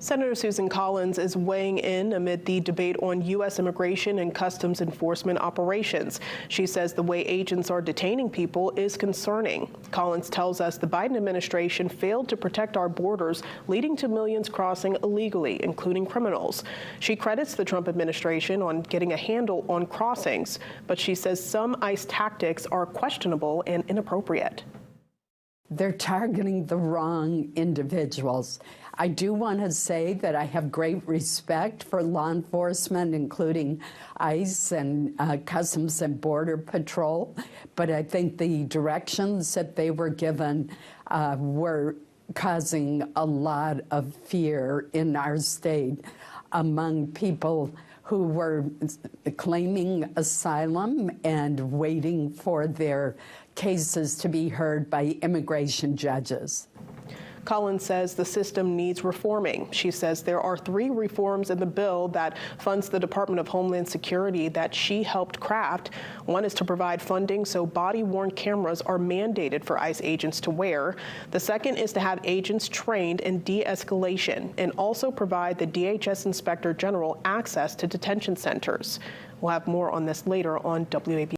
Senator Susan Collins is weighing in amid the debate on U.S. immigration and customs enforcement operations. She says the way agents are detaining people is concerning. Collins tells us the Biden administration failed to protect our borders, leading to millions crossing illegally, including criminals. She credits the Trump administration on getting a handle on crossings, but she says some ICE tactics are questionable and inappropriate. They're targeting the wrong individuals. I do want to say that I have great respect for law enforcement, including ICE and Customs and Border Patrol, but I think the directions that they were given were causing a lot of fear in our state among people who were claiming asylum and waiting for their cases to be heard by immigration judges. Collins says the system needs reforming. She says there are 3 reforms in the bill that funds the Department of Homeland Security that she helped craft. One is to provide funding so body-worn cameras are mandated for ICE agents to wear. The second is to have agents trained in de-escalation and also provide the DHS Inspector General access to detention centers. We'll have more on this later on WABC.